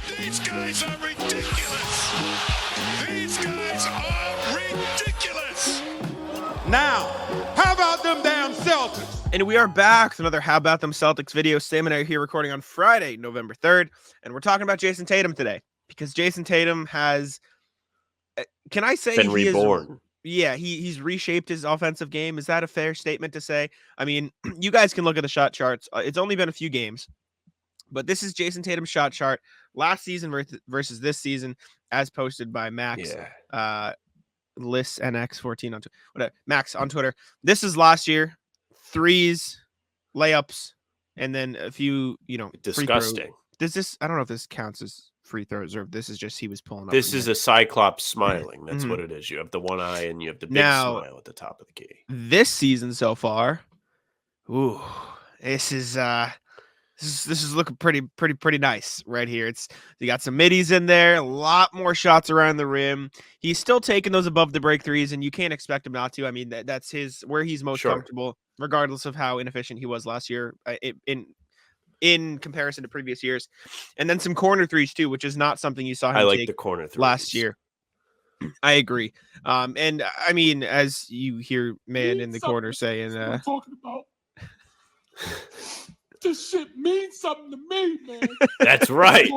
These guys are ridiculous. These guys are ridiculous. Now, how about them damn Celtics? And we are back with another How About Them Celtics video. Sam and I are here recording on Friday, November 3rd. And we're talking about Jayson Tatum today. Because Jayson Tatum has, can I say been reborn? He's reshaped his offensive game. Is that a fair statement to say? I mean, you guys can look at the shot charts. It's only been a few games. But this is Jayson Tatum's shot chart last season versus this season, as posted by Max. Lists NX14 on whatever, Max on Twitter. This is last year. Threes, layups, and then a few, disgusting. I don't know if this counts as free throws or if this is just he was pulling up. This is a Cyclops smiling. That's what it is. You have the one eye and you have the big smile at the top of the key. This season so far, this is looking pretty nice right here. You got some middies in there, a lot more shots around the rim. He's still taking those above the break threes, and you can't expect him not to. I mean, that's where he's most comfortable, regardless of how inefficient he was last year in comparison to previous years. And then some corner threes too, which is not something you saw him take the corner threes last year. I agree. And I mean, as you hear man in the corner saying, I'm talking about. This shit means something to me, man. That's right.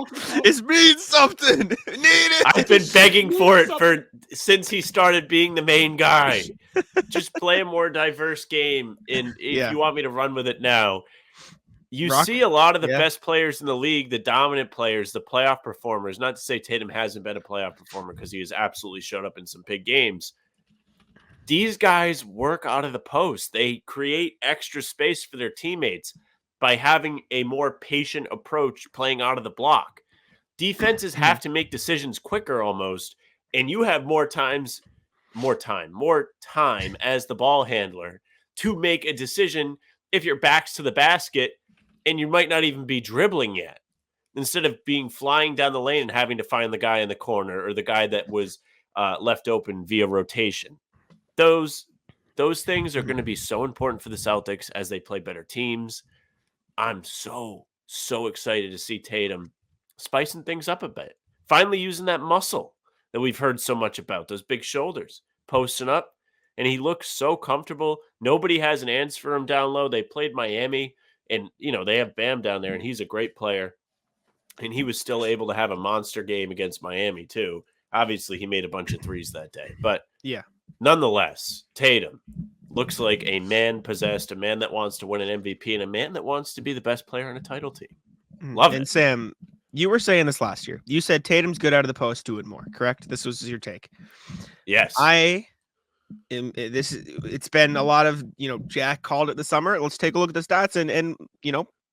It means something. Need it. I've been begging for it since he started being the main guy. Just play a more diverse game. And if you want me to run with it now, you see a lot of the best players in the league, the dominant players, the playoff performers. Not to say Tatum hasn't been a playoff performer because he has absolutely showed up in some big games. These guys work out of the post. They create extra space for their teammates by having a more patient approach playing out of the block. Defenses have to make decisions quicker almost, and you have more time as the ball handler to make a decision if your back's to the basket and you might not even be dribbling yet, instead of being flying down the lane and having to find the guy in the corner or the guy that was left open via rotation. Those things are going to be so important for the Celtics as they play better teams. I'm so excited to see Tatum spicing things up a bit. Finally using that muscle that we've heard so much about, those big shoulders, posting up, and he looks so comfortable. Nobody has an answer for him down low. They played Miami, and, they have Bam down there, and he's a great player. And he was still able to have a monster game against Miami, too. Obviously, he made a bunch of threes that day. But nonetheless, Tatum looks like a man possessed, a man that wants to win an MVP, and a man that wants to be the best player on a title team. Love it. And Sam, you were saying this last year. You said Tatum's good out of the post, do it more, correct? This was your take. Yes. It's been a lot of, Jack called it the summer. Let's take a look at the stats and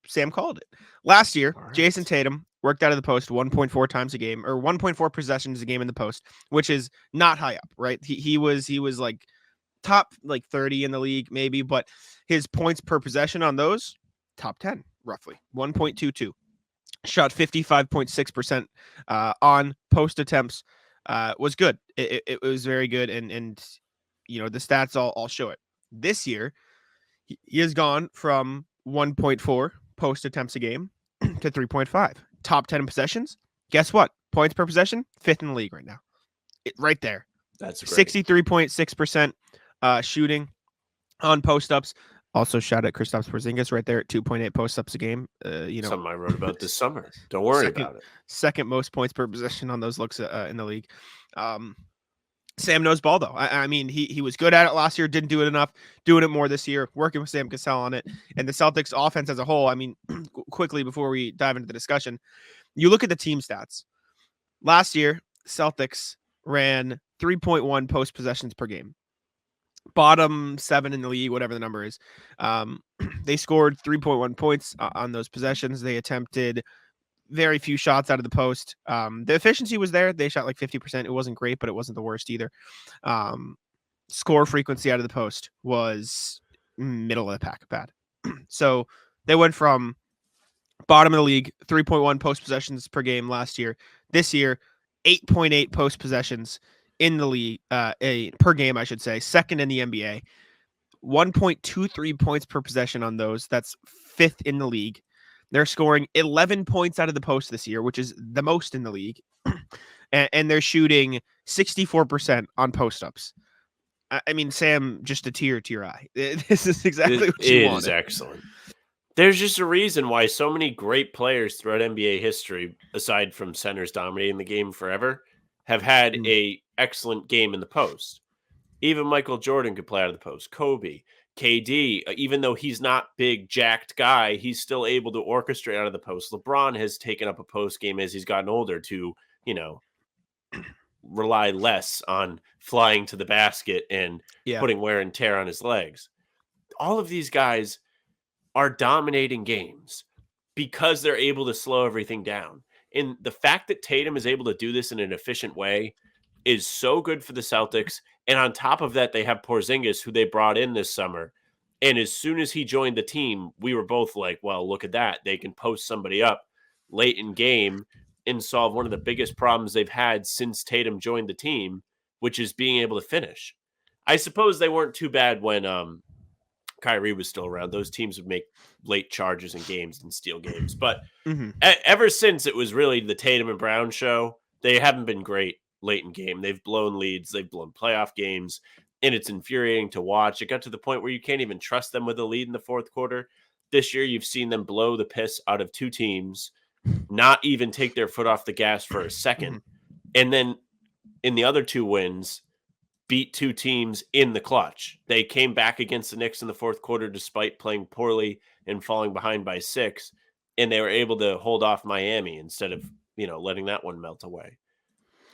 Sam called it. Last year, Jayson Tatum worked out of the post 1.4 times a game, or 1.4 possessions a game in the post, which is not high up, right? He was like top 30 in the league maybe, but his points per possession on those top 10 roughly 1.22. Shot 55.6% on post attempts. Was good. It was very good, and the stats all show it. This year he has gone from 1.4 post attempts a game to 3.5. Top 10 in possessions. Guess what? Points per possession, 5th in the league right now. Right there. That's great. 63.6% shooting on post-ups. Also, shout out Kristaps Porzingis right there at 2.8 post-ups a game. Something I wrote about this summer. Don't worry about it. Second most points per possession on those looks in the league. Sam knows ball, though. I mean, he was good at it last year, didn't do it enough, doing it more this year, working with Sam Cassell on it. And the Celtics offense as a whole, I mean, quickly before we dive into the discussion, you look at the team stats. Last year, Celtics ran 3.1 post possessions per game. Bottom 7 in the league, whatever the number is. They scored 3.1 points on those possessions. They attempted very few shots out of the post. The efficiency was there. They shot like 50%. It wasn't great, but it wasn't the worst either. Score frequency out of the post was middle of the pack bad. So they went from bottom of the league, 3.1 post possessions per game last year. This year, 8.8 post possessions in the league, per game, I should say, second in the NBA. 1.23 points per possession on those. That's 5th in the league. They're scoring 11 points out of the post this year, which is the most in the league. And they're shooting 64% on post-ups. I mean, Sam, just a tear to your eye. This is exactly what you It wanted. is excellent. There's just a reason why so many great players throughout NBA history, aside from centers dominating the game forever, have had a excellent game in the post. Even Michael Jordan could play out of the post. Kobe, KD, even though he's not big, jacked guy, he's still able to orchestrate out of the post. LeBron has taken up a post game as he's gotten older to, rely less on flying to the basket and putting wear and tear on his legs. All of these guys are dominating games because they're able to slow everything down. And the fact that Tatum is able to do this in an efficient way is so good for the Celtics. And on top of that, they have Porzingis, who they brought in this summer. And as soon as he joined the team, we were both like, well, look at that. They can post somebody up late in game and solve one of the biggest problems they've had since Tatum joined the team, which is being able to finish. I suppose they weren't too bad when Kyrie was still around. Those teams would make late charges in games and steal games. But ever since it was really the Tatum and Brown show, they haven't been great late in game. They've blown leads. They've blown playoff games. And it's infuriating to watch. It got to the point where you can't even trust them with a lead in the fourth quarter. This year, you've seen them blow the piss out of two teams, not even take their foot off the gas for a second. And then in the other two wins, beat two teams in the clutch. They came back against the Knicks in the fourth quarter despite playing poorly and falling behind by 6, and they were able to hold off Miami instead of, letting that one melt away.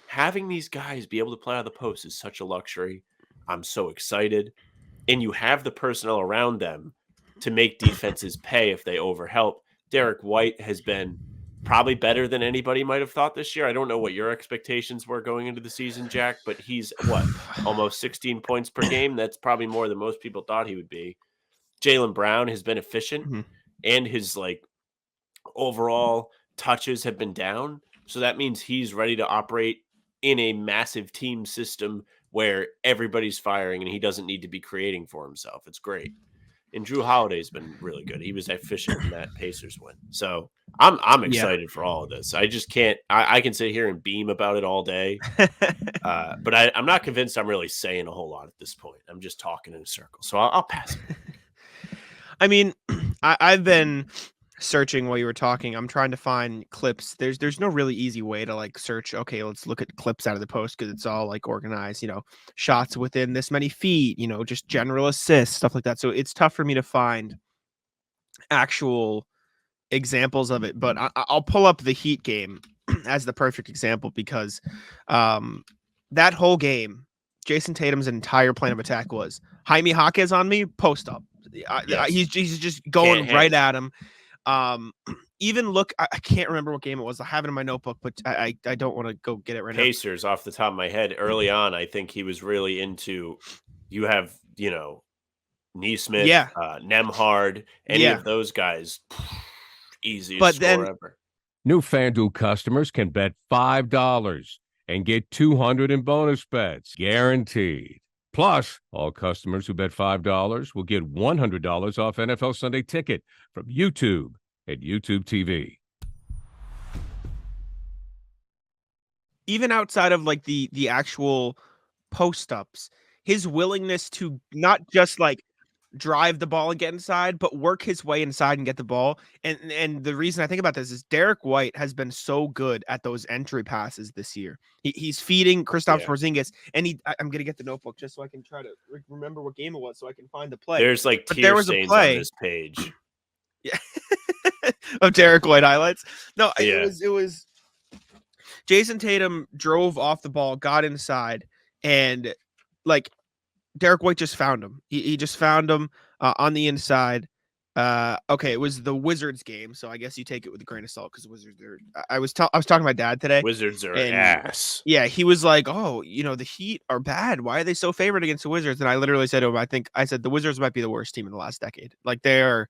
Having these guys be able to play out of the post is such a luxury. I'm so excited. And you have the personnel around them to make defenses pay if they overhelp. Derek White has been probably better than anybody might have thought this year. I don't know what your expectations were going into the season, Jack, but he's almost 16 points per game. That's probably more than most people thought he would be. Jaylen Brown has been efficient and his overall touches have been down. So that means he's ready to operate in a massive team system where everybody's firing and he doesn't need to be creating for himself. It's great. And Drew Holiday's been really good. He was efficient in that Pacers win. So I'm excited for all of this. I just can't. I can sit here and beam about it all day, but I'm not convinced I'm really saying a whole lot at this point. I'm just talking in a circle. So I'll pass it. I mean, I've been searching while you were talking. I'm trying to find clips. There's no really easy way to search. Okay, let's look at clips out of the post because it's all organized. Shots within this many feet. Just general assists, stuff like that. So it's tough for me to find actual examples of it. But I'll pull up the Heat game as the perfect example because that whole game, Jayson Tatum's entire plan of attack was Jaime Jaquez on me, post up. Yes. He's just going right at him. Even look, I can't remember what game it was. I have it in my notebook, but I don't want to go get it right Pacers off the top of my head. Early on, I think he was really into. You have Neesmith, Nemhard, any of those guys. Easiest score ever. New FanDuel customers can bet $5 and get $200 in bonus bets, guaranteed. Plus, all customers who bet $5 will get $100 off NFL Sunday Ticket from YouTube at YouTube TV. Even outside of the actual post-ups, his willingness to not just drive the ball and get inside, but work his way inside and get the ball. And the reason I think about this is Derek White has been so good at those entry passes this year. He's feeding Kristaps Porzingis, and I'm gonna get the notebook just so I can try to remember what game it was, so I can find the play. There's tear stains on this page. Yeah, of Derek White highlights. No, it was Jayson Tatum drove off the ball, got inside, and Derek White just found him. He just found him on the inside. Okay, it was the Wizards game, so I guess you take it with a grain of salt because Wizards are. I was talking to my dad today. Wizards are ass. Yeah, he was like, "Oh, the Heat are bad. Why are they so favored against the Wizards?" And I literally said to him, I said the Wizards might be the worst team in the last decade. They are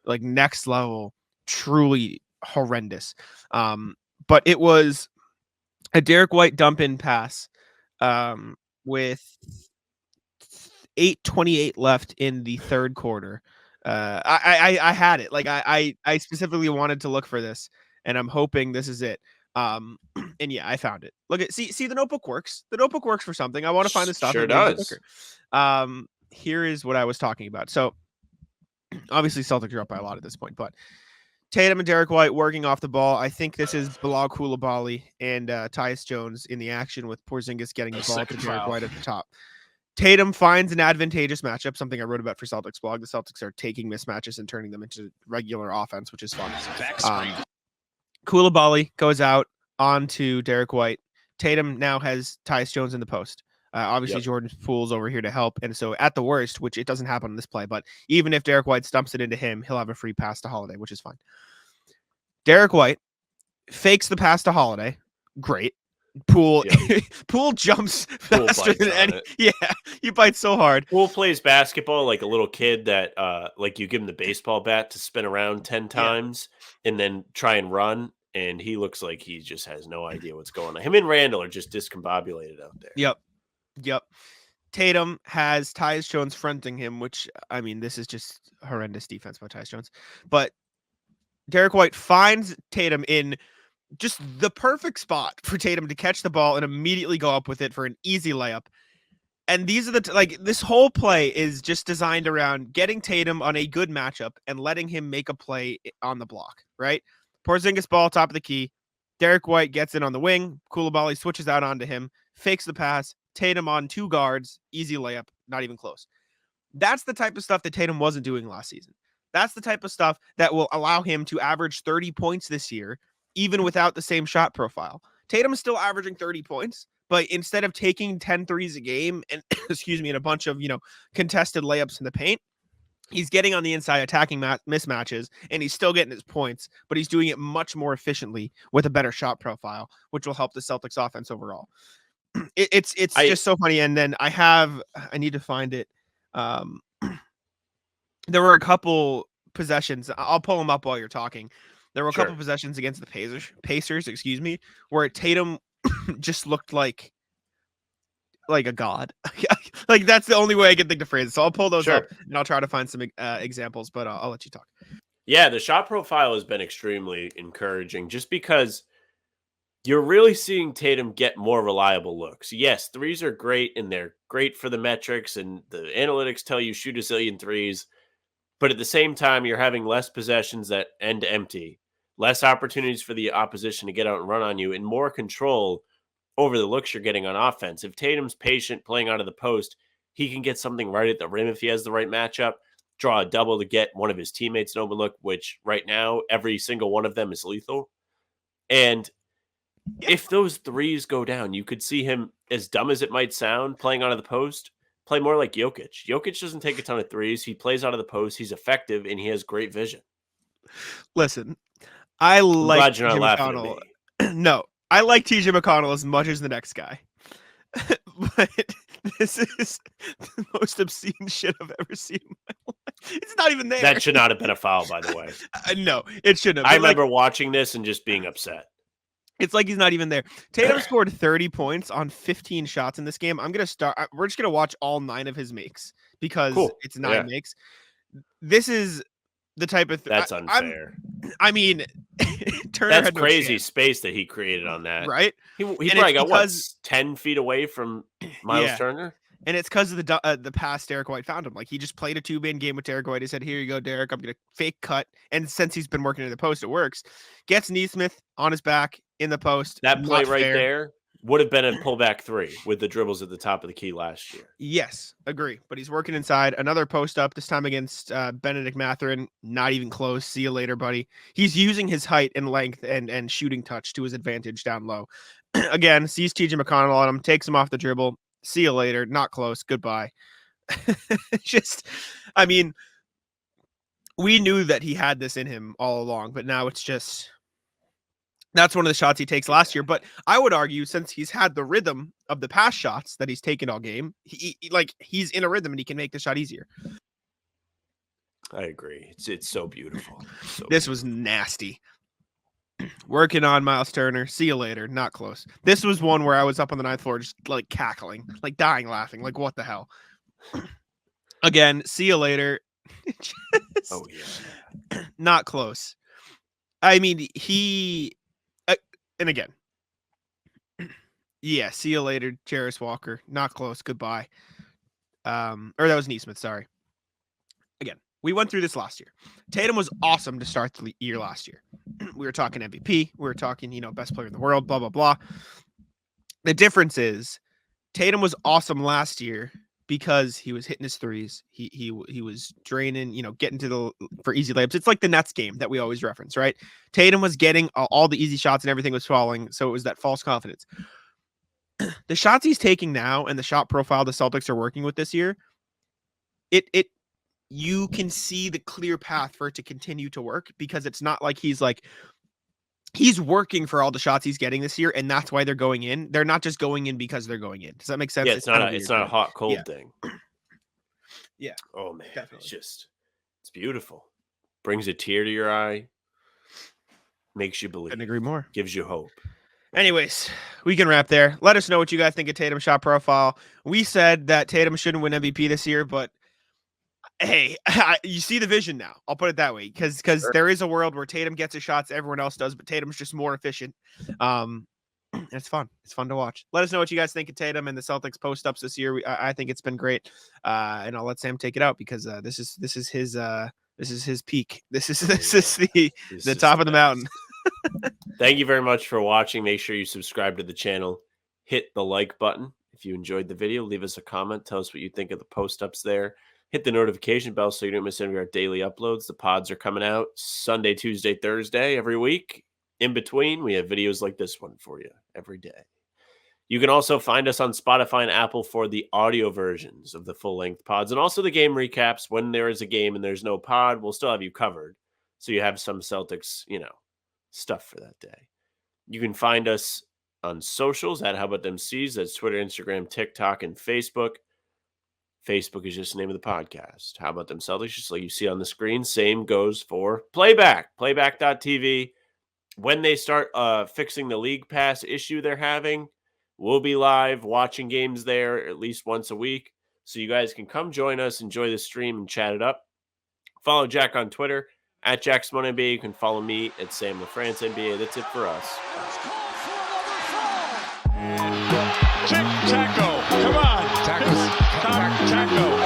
next level, truly horrendous. But it was a Derek White dump in pass with 8:28 left in the third quarter. I had it. Like I specifically wanted to look for this, and I'm hoping this is it. And yeah, I found it. Look at see the notebook works. The notebook works for something. I want to find the stuff. Sure It makes it does. quicker. Here is what I was talking about. So obviously Celtics are up by a lot at this point, but Tatum and Derek White working off the ball. I think this is Bilal Coulibaly and Tyus Jones in the action with Porzingis getting the ball to Second Derek foul. White at the top. Tatum finds an advantageous matchup, something I wrote about for Celtics blog. The Celtics are taking mismatches and turning them into regular offense, which is fun. Coulibaly goes out onto Derek White. Tatum now has Tyus Jones in the post. Obviously, Yep. Jordan Poole's over here to help. And so at the worst, which it doesn't happen on this play, but even if Derek White stumps it into him, he'll have a free pass to Holiday, which is fine. Derek White fakes the pass to Holiday. Great. Poole Poole jumps Poole faster bites than on any. it. Yeah, he bites so hard. Poole plays basketball like a little kid that like you give him the baseball bat to spin around 10 times and then try and run, and he looks like he just has no idea what's going on. Him and Randall are just discombobulated out there. Yep. Tatum has Tyus Jones fronting him, which, I mean, this is just horrendous defense by Tyus Jones. But Derek White finds Tatum in just the perfect spot for Tatum to catch the ball and immediately go up with it for an easy layup. And these are this whole play is just designed around getting Tatum on a good matchup and letting him make a play on the block, right? Porzingis ball, top of the key. Derek White gets in on the wing. Coulibaly switches out onto him, fakes the pass. Tatum on two guards, easy layup, not even close. That's the type of stuff that Tatum wasn't doing last season. That's the type of stuff that will allow him to average 30 points this year, even without the same shot profile. Tatum is still averaging 30 points, but instead of taking 10 threes a game and and a bunch of, contested layups in the paint, he's getting on the inside, attacking mismatches, and he's still getting his points, but he's doing it much more efficiently with a better shot profile, which will help the Celtics offense overall. It's just so funny. And then I need to find it. There were a couple possessions. I'll pull them up while you're talking. There were a couple possessions against the Pacers, where Tatum just looked like a god. Like that's the only way I can think to phrase it. So I'll pull those up and I'll try to find some examples, but I'll let you talk. Yeah, the shot profile has been extremely encouraging just because you're really seeing Tatum get more reliable looks. Yes, threes are great and they're great for the metrics and the analytics tell you shoot a zillion threes. But at the same time, you're having less possessions that end empty, less opportunities for the opposition to get out and run on you, and more control over the looks you're getting on offense. If Tatum's patient playing out of the post, he can get something right at the rim if he has the right matchup, draw a double to get one of his teammates an open look, which right now, every single one of them is lethal. And if those threes go down, you could see him, as dumb as it might sound, playing out of the post, play more like Jokic. Jokic doesn't take a ton of threes. He plays out of the post. He's effective, and he has great vision. Listen, I I'm like glad you're not TJ laughing at McConnell. me. No, I like TJ McConnell as much as the next guy. But this is the most obscene shit I've ever seen in my life. It's not even there. That should not have been a foul, by the way. No, it shouldn't have. I But, remember watching this and just being upset. it's like he's not even there. Tatum scored 30 points on 15 shots in this game. We're just going to watch all 9 of his makes because it's 9 makes. This is the type of That's unfair. I mean, Turner that's had no crazy chance, space that he created on that. right? He And probably it's got 10 feet away from Miles Yeah. Turner. And it's because of the pass Derek White found him. Like he just played a 2-man game with Derek White. He said, "Here you go, Derek. I'm gonna fake cut." And since he's been working in the post, it works. Gets Neesmith on his back in the post. That play Not right fair. there would have been a pullback 3 with the dribbles at the top of the key last year. Yes, agree. But he's working inside. Another post up, this time against Benedict Mathurin. Not even close. See you later, buddy. He's using his height and length and shooting touch to his advantage down low. Again, sees TJ McConnell on him, takes him off the dribble. See you later. Not close. Goodbye. I mean, we knew that he had this in him all along, but now it's just, that's one of the shots he takes last year. But I would argue, since he's had the rhythm of the pass shots that he's taken all game, he's in a rhythm and he can make the shot easier. I agree. It's so beautiful. This was nasty. Working on Miles Turner. See you later. Not close. This was one where I was up on the 9th floor, just like cackling, like dying laughing. Like, what the hell? Again, see you later. Just Oh yeah. not close. I mean, and again, yeah, see you later, Jarris Walker. Not close. Goodbye. Or that was Neesmith, sorry. Again, we went through this last year. Tatum was awesome to start the year last year. We were talking MVP. We were talking, best player in the world, blah, blah, blah. The difference is Tatum was awesome last year because he was hitting his threes. He was draining, getting for easy layups. It's like the Nets game that we always reference, right? Tatum was getting all the easy shots and everything was falling. So it was that false confidence. The shots he's taking now and the shot profile the Celtics are working with this year, you can see the clear path for it to continue to work, because it's not like he's working for all the shots he's getting this year, and that's why they're going in. They're not just going in because they're going in. Does that make sense? Yeah, it's not a hot cold thing. Yeah. Oh man, definitely. it's beautiful. Brings a tear to your eye. Makes you believe. Couldn't agree more. Gives you hope. Anyways, we can wrap there. Let us know what you guys think of Tatum's shot profile. We said that Tatum shouldn't win MVP this year, but hey, you see the vision now. I'll put it that way, because there is a world where Tatum gets his shots, everyone else does, but Tatum's just more efficient. It's fun. It's fun to watch. Let us know what you guys think of Tatum and the Celtics post-ups this year. I think it's been great, and I'll let Sam take it out, because this is his peak. This is the top of the mountain. Thank you very much for watching. Make sure you subscribe to the channel. Hit the like button if you enjoyed the video. Leave us a comment. Tell us what you think of the post-ups there. Hit the notification bell so you don't miss any of our daily uploads. The pods are coming out Sunday, Tuesday, Thursday every week. In between, we have videos like this one for you every day. You can also find us on Spotify and Apple for the audio versions of the full-length pods, and also the game recaps. When there is a game and there's no pod, we'll still have you covered, so you have some Celtics, stuff for that day. You can find us on socials at How About Them C's. That's Twitter, Instagram, TikTok, and Facebook. Facebook is just the name of the podcast. How About Them Celtics? Just like you see on the screen. Same goes for Playback. Playback.tv. When they start fixing the League Pass issue they're having, we'll be live watching games there at least once a week. So you guys can come join us, enjoy the stream, and chat it up. Follow Jack on Twitter at JackSmonNBA. You can follow me at Sam LaFrance NBA. That's it for us. Tic-taco. Come on. Taco.